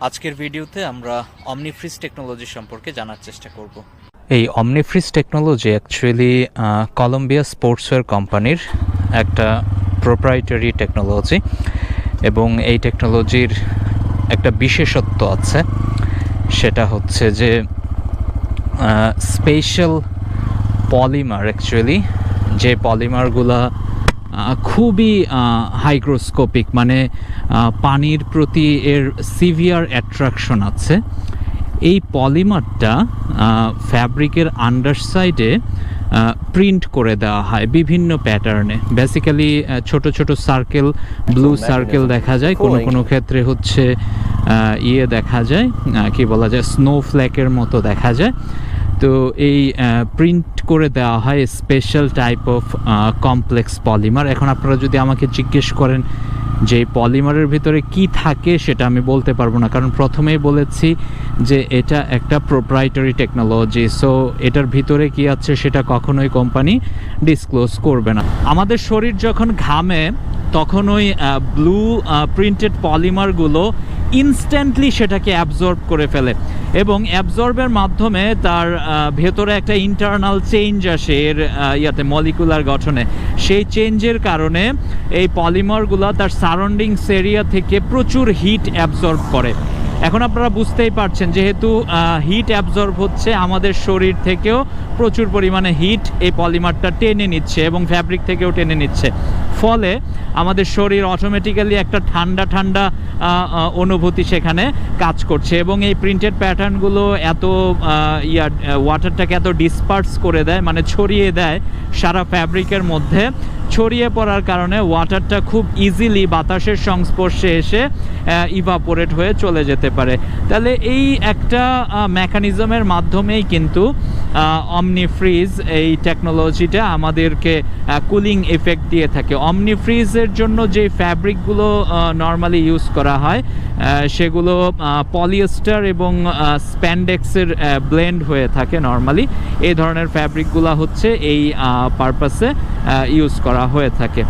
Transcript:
আজকের ভিডিওতে আমরা অমনিফ্রিজ টেকনোলজি সম্পর্কে জানার চেষ্টা করব। এই অমনিফ্রিজ টেকনোলজি অ্যাকচুয়ালি কলম্বিয়া স্পোর্টসওয়্যার কোম্পানির একটা প্রোপ্রাইটারি টেকনোলজি এবং এই টেকনোলজির একটা বিশেষত্ব আছে, সেটা হচ্ছে যে স্পেশাল পলিমার, অ্যাকচুয়ালি যে পলিমারগুলা খুবই হাইগ্রোস্কোপিক, মানে পানির প্রতি এর সিভিয়ার অ্যাট্রাকশন আছে। এই পলিমারটা ফ্যাব্রিকের আন্ডারসাইডে প্রিন্ট করে দেওয়া হয় বিভিন্ন প্যাটার্নে। বেসিক্যালি ছোট ছোট সার্কেল, ব্লু সার্কেল দেখা যায়, কোনো কোনো ক্ষেত্রে হচ্ছে দেখা যায়, কি বলা যায়, স্নোফ্ল্যাকের মতো দেখা যায়। তো এই প্রিন্ট করে দেওয়া হয় special type of complex polymer. এখন আপনারা যদি আমাকে জিজ্ঞেস করেন যে পলিমারের ভিতরে কি থাকে, সেটা আমি বলতে পারবো না, কারণ প্রথমেই বলেছি যে এটা একটা প্রোপ্রাইটারি টেকনোলজি। সো এটার ভিতরে কি আছে সেটা কখনোই কোম্পানি ডিসক্লোজ করবে না। আমাদের শরীর যখন ঘামে তখন ওই ব্লু প্রিন্টেড পলিমারগুলো ইনস্ট্যান্টলি সেটাকে অ্যাবজর্ব করে ফেলে এবং অ্যাবজর্বের মাধ্যমে তার ভেতরে একটা ইন্টারনাল চেঞ্জ আসে এর মলিকুলার গঠনে। সেই চেঞ্জের কারণে এই পলিমারগুলো তার সারাউন্ডিংস এরিয়া থেকে প্রচুর হিট অ্যাবজর্ব করে। এখন আপনারা বুঝতেই পারছেন, যেহেতু হিট অ্যাবজর্ব হচ্ছে, আমাদের শরীর থেকেও প্রচুর পরিমাণে হিট এই পলিমারটা টেনে নিচ্ছে এবং ফ্যাব্রিক থেকেও টেনে নিচ্ছে। ফলে আমাদের শরীর অটোমেটিক্যালি একটা ঠান্ডা ঠান্ডা অনুভূতি সেখানে কাজ করছে এবং এই প্রিন্টেড প্যাটার্নগুলো এত ওয়াটারটাকে এত ডিসপার্স করে দেয়, মানে ছড়িয়ে দেয় সারা ফ্যাব্রিকের মধ্যে। ছড়িয়ে পড়ার কারণে ওয়াটারটা খুব ইজিলি বাতাসের সংস্পর্শে এসে ইভাপোরেট হয়ে চলে যেতে পারে। তাহলে এই একটা মেকানিজমের মাধ্যমেই কিন্তু অমনিফ্রিজ এই টেকনোলজিটা আমাদেরকে কুলিং এফেক্ট দিয়ে থাকে। অমনিফ্রিজের জন্য যে ফ্যাব্রিকগুলো নর্মালি ইউজ করা হয় সেগুলো পলিয়েস্টার এবং স্প্যান্ডেক্সের ব্লেন্ড হয়ে থাকে। নর্মালি এই ধরনের ফ্যাব্রিকগুলো হচ্ছে এই পারপাসে ইউজ করা হয়ে থাকে।